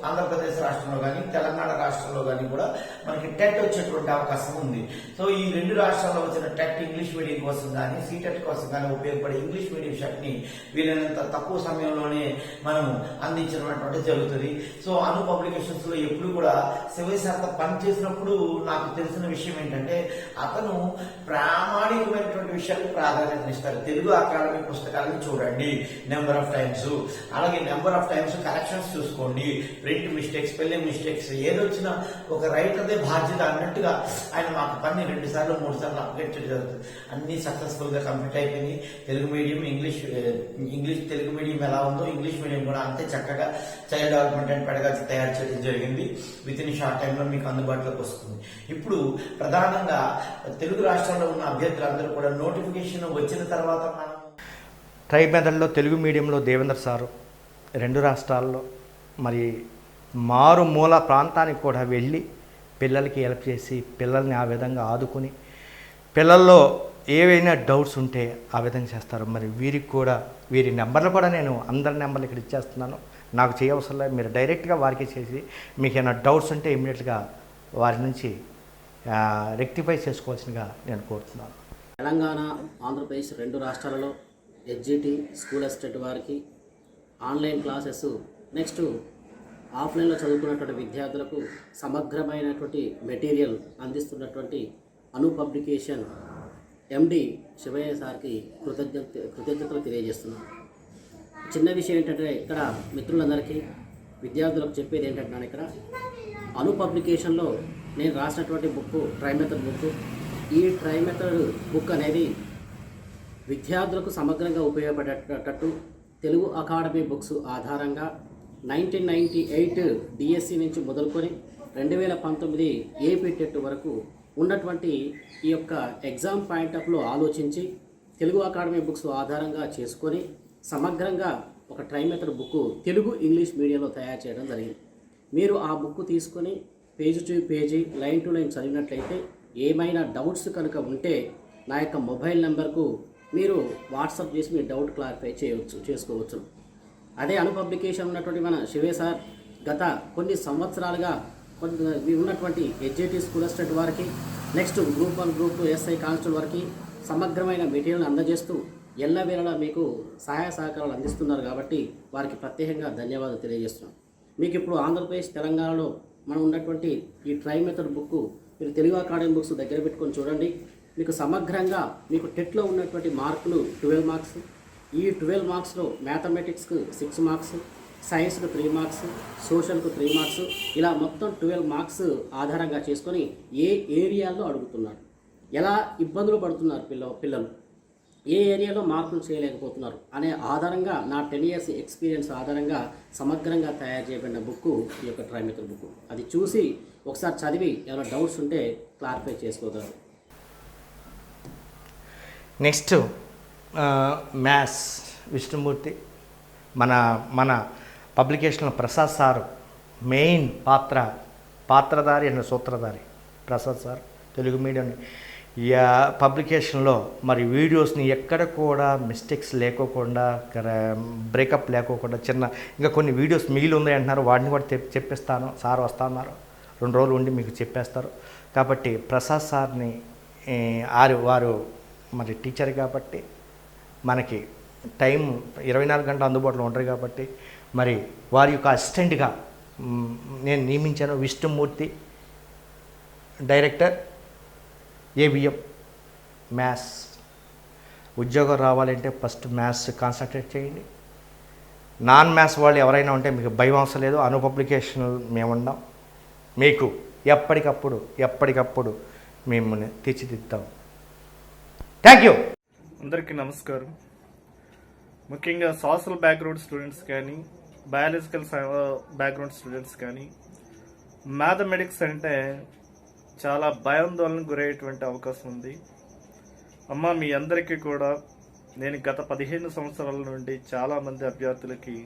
ఆంధ్రప్రదేశ్ రాష్ట్రంలో కానీ తెలంగాణ రాష్ట్రంలో కానీ కూడా మనకి టెట్ వచ్చేటువంటి అవకాశం ఉంది. సో ఈ 2 రాష్ట్రాల్లో వచ్చిన టెట్ ఇంగ్లీష్ మీడియం కోసం కానీ సీటెట్ కోసం కానీ ఉపయోగపడే ఇంగ్లీష్ మీడియం షర్ట్ ని వీలైనంత తక్కువ సమయంలోనే మనం అందించడం జరుగుతుంది. సో అను పబ్లికేషన్స్ లో ఎప్పుడు కూడా శివయ్య సార్తో పని చేసినప్పుడు నాకు తెలిసిన విషయం ఏంటంటే అతను ప్రామాణికమైనటువంటి విషయాలకు ప్రాధాన్యత ఇస్తారు. తెలుగు అకాడమీ పుస్తకాలను చూడండి నెంబర్ ఆఫ్ టైమ్స్, అలాగే నెంబర్ ఆఫ్ టైమ్స్ కరెక్షన్స్ చూసుకోండి, ప్రింట్ మిస్టేక్స్, స్పెల్లింగ్ మిస్టేక్స్ ఏదొచ్చినా ఒక రైటర్దే బాధ్యత అన్నట్టుగా ఆయన మాకు పని 2 సార్లు 3 సార్లు అప్డేట్ చేయడం జరుగుతుంది. అన్ని సక్సెస్ఫుల్ గా కంప్లీట్ అయిపోయింది. Telugu medium English Telugu medium ఎలా ఉందో ఇంగ్లీష్ మీడియం కూడా అంతే చక్కగా చైల్డ్ డెవలప్మెంట్ అండ్ పెడగాలజీ తయారు చేయడం జరిగింది. విత్ ఇన్ షార్ట్ టైంలో మీకు అందుబాటులోకి వస్తుంది. ఇప్పుడు ప్రధానంగా తెలుగు రాష్ట్రాల్లో ఉన్న అభ్యర్థులందరూ కూడా నోటిఫికేషన్ వచ్చిన తర్వాత మనం ట్రై మెథడ్లో తెలుగు మీడియంలో దేవేంద్ర సారు 2 రాష్ట్రాల్లో మరి మారుమూల ప్రాంతానికి కూడా వెళ్ళి పిల్లలకి హెల్ప్ చేసి పిల్లల్ని ఆ విధంగా ఆదుకుని పిల్లల్లో ఏవైనా డౌట్స్ ఉంటే ఆ విధంగా చేస్తారు. మరి వీరికి కూడా వీరి నెంబర్లు కూడా నేను అందరి నెంబర్లు ఇక్కడ ఇచ్చేస్తున్నాను. నాకు చేయవసరం లేదు, మీరు డైరెక్ట్గా వారికి చేసి మీకు ఏమైనా డౌట్స్ ఉంటే ఇమ్మీడియట్గా వారి నుంచి రెక్టిఫై చేసుకోవాల్సిందిగా నేను కోరుతున్నాను. తెలంగాణ, ఆంధ్రప్రదేశ్ 2 రాష్ట్రాలలో ఎస్జిటి స్కూల్ అసిస్టెంట్ వారికి ఆన్లైన్ క్లాసెస్, నెక్స్ట్ ఆఫ్లైన్లో చదువుకున్నటువంటి విద్యార్థులకు సమగ్రమైనటువంటి మెటీరియల్ అందిస్తున్నటువంటి అను పబ్లికేషన్ ఎండి శివయ్య సార్కి కృతజ్ఞతలు తెలియజేస్తున్నాను. చిన్న విషయం ఏంటంటే ఇక్కడ మిత్రులందరికీ విద్యార్థులకు చెప్పేది ఏంటంటే ఇక్కడ అను పబ్లికేషన్లో నేను రాసినటువంటి బుక్ ట్రై మెథడ్ బుక్. ఈ ట్రై మెథడ్ బుక్ అనేది విద్యార్థులకు సమగ్రంగా ఉపయోగపడేటట్టు తెలుగు అకాడమీ బుక్స్ ఆధారంగా 1998 డిఎస్సి నుంచి మొదలుకొని 2019 ఏపీ టెట్ వరకు ఉన్నటువంటి ఈ యొక్క ఎగ్జామ్ పాయింట్ ఆఫ్లో ఆలోచించి తెలుగు అకాడమీ బుక్స్ ఆధారంగా చేసుకొని సమగ్రంగా ఒక try method book Telugu English మీడియంలో తయారు చేయడం జరిగింది. మీరు ఆ బుక్ తీసుకొని page to page line to line చదివినట్లయితే ఏమైనా డౌట్స్ కనుక ఉంటే నా యొక్క మొబైల్ నెంబర్కు మీరు వాట్సాప్ చేసి మీ డౌట్ క్లారిఫై చేసుకోవచ్చు. అదే పబ్లికేషన్ ఉన్నటువంటి మన శివే సార్ గత కొన్ని సంవత్సరాలుగా ఉన్నటువంటి ఎడ్జిటి స్కూల్ అసిస్టెంట్ వారికి, next group 1 group 2 SI constable వారికి సమగ్రమైన మెటీరియల్ అందజేస్తూ ఎల్లవేళలా మీకు సహాయ సహకారాలు అందిస్తున్నారు కాబట్టి వారికి ప్రత్యేకంగా ధన్యవాదాలు తెలియజేస్తున్నాం. మీకు ఇప్పుడు ఆంధ్రప్రదేశ్ తెలంగాణలో మనం ఉన్నటువంటి ఈ ట్రై మెథడ్ బుక్ మీరు తెలుగు అకాడమీ బుక్స్ దగ్గర పెట్టుకొని చూడండి. మీకు సమగ్రంగా మీకు టెట్లో ఉన్నటువంటి మార్కులు 12 మార్క్స్. ఈ 12 మార్క్స్లో మ్యాథమెటిక్స్కు 6 మార్క్స్, సైన్స్కు 3 మార్క్స్, సోషల్కు 3 మార్క్స్, ఇలా మొత్తం 12 మార్క్స్ ఆధారంగా చేసుకొని ఏ ఏరియాలో అడుగుతున్నారు, ఎలా ఇబ్బందులు పడుతున్నారు పిల్లలు, ఏ ఏరియాలో మార్కులు చేయలేకపోతున్నారు అనే ఆధారంగా నా 10 years ఎక్స్పీరియన్స్ ఆధారంగా సమగ్రంగా తయారు చేయబడిన బుక్ ఈ యొక్క ట్రై మెథడ్ బుక్. అది చూసి ఒకసారి చదివి ఏమైనా డౌట్స్ ఉంటే క్లారిఫై చేసుకోగలరు. నెక్స్ట్ మ్యాథ్స్ విష్ణుమూర్తి మన పబ్లికేషన్లో ప్రసాద్ సార్ మెయిన్ పాత్రధారి అండ్ సూత్రధారి ప్రసాద్ సార్ తెలుగు మీడియం పబ్లికేషన్లో మరి వీడియోస్ని ఎక్కడ కూడా మిస్టేక్స్ లేకోకుండా బ్రేకప్ లేకోకుండా ఇంకా కొన్ని వీడియోస్ మిగిలి ఉన్నాయి అంటున్నారు, వాటిని కూడా చెప్పిస్తాను. సార్ వస్తున్నారు, 2 రోజులు ఉండి మీకు చెప్పేస్తారు. కాబట్టి ప్రసాద్ సార్ని వారు మరి టీచర్ కాబట్టి మనకి టైం 24 గంటలు అందుబాటులో ఉంటారు కాబట్టి మరి వారి యొక్క అసిస్టెంట్గా నేను నియమించాను. Vishnumurthy, director, ABM maths. ఉద్యోగం రావాలంటే ఫస్ట్ మ్యాథ్స్ కాన్సన్ట్రేట్ చేయండి. నాన్ మ్యాథ్స్ వాళ్ళు ఎవరైనా ఉంటే మీకు భయం అవసరం లేదు. పబ్లికేషన్ మేము ఉన్నాం, మీకు ఎప్పటికప్పుడు మిమ్మల్ని తీర్చిదిద్దాం. Thank you. అందరికీ నమస్కారం. ముఖ్యంగా సోషల్ బ్యాక్గ్రౌండ్ స్టూడెంట్స్ కానీ, బయాలజికల్ బ్యాక్గ్రౌండ్ స్టూడెంట్స్ కానీ మ్యాథమెటిక్స్ అంటే చాలా భయాందోళనకు గురయ్యేటువంటి అవకాశం ఉంది. మీ అందరికీ కూడా నేను గత 15 సంవత్సరాల నుండి చాలామంది అభ్యర్థులకి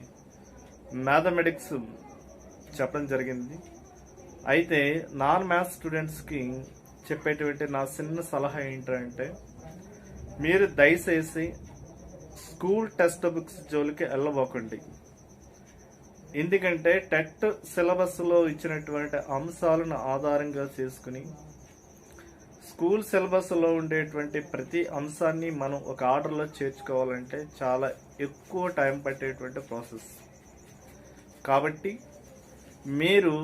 మ్యాథమెటిక్స్ చెప్పడం జరిగింది. అయితే నాన్ మ్యాథ్స్ స్టూడెంట్స్కి చెప్పేటువంటి నా చిన్న సలహా ఏంటంటే, మీరు దయచేసి స్కూల్ టెక్స్ట్ బుక్స్ జోలికి వెళ్ళబోకండి. ఎందుకంటే టెట్ సిలబస్లో ఇచ్చినటువంటి అంశాలను ఆధారంగా చేసుకుని స్కూల్ సిలబస్లో ఉండేటువంటి ప్రతి అంశాన్ని మనం ఒక ఆర్డర్లో చేర్చుకోవాలంటే చాలా ఎక్కువ టైం పట్టేటువంటి ప్రాసెస్. కాబట్టి మీరు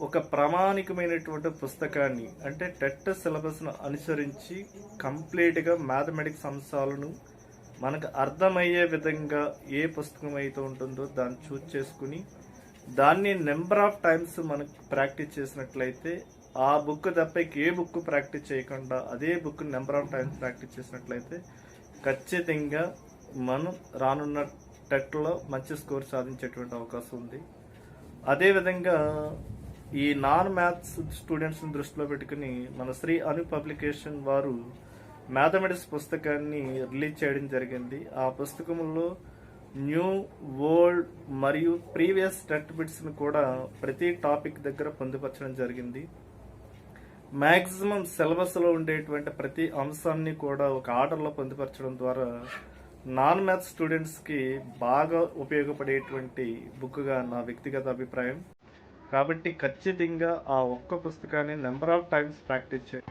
ఒక ప్రామాణికమైనటువంటి పుస్తకాన్ని అంటే టెట్ సిలబస్ను అనుసరించి కంప్లీట్గా మ్యాథమెటిక్స్ అంశాలను మనకు అర్థమయ్యే విధంగా ఏ పుస్తకం అయితే ఉంటుందో దాన్ని చూస్ చేసుకుని దాన్ని నెంబర్ ఆఫ్ టైమ్స్ మనకు ప్రాక్టీస్ చేసినట్లయితే, ఆ బుక్ తప్ప ఏ బుక్ ప్రాక్టీస్ చేయకుండా అదే book number of times practice చేసినట్లయితే ఖచ్చితంగా మనం రానున్న టెట్లో మంచి స్కోర్ సాధించేటువంటి అవకాశం ఉంది. అదేవిధంగా ఈ నాన్ మ్యాథ్స్ స్టూడెంట్స్ని దృష్టిలో పెట్టుకుని మన శ్రీ అను పబ్లికేషన్ వారు మ్యాథమెటిక్స్ పుస్తకాన్ని రిలీజ్ చేయడం జరిగింది. ఆ పుస్తకంలో న్యూ, ఓల్డ్ మరియు ప్రీవియస్ టెట్ బిట్స్ని కూడా ప్రతి టాపిక్ దగ్గర పొందుపరచడం జరిగింది. మ్యాక్సిమం సిలబస్లో ఉండేటువంటి ప్రతి అంశాన్ని కూడా ఒక ఆర్డర్లో పొందుపరచడం ద్వారా నాన్ మ్యాథ్స్ స్టూడెంట్స్కి బాగా ఉపయోగపడేటువంటి బుక్గా నా వ్యక్తిగత అభిప్రాయం. కాబట్టి ఖచ్చితంగా ఆ ఒక్క పుస్తకాన్ని నెంబర్ ఆఫ్ టైమ్స్ ప్రాక్టీస్ చేయండి.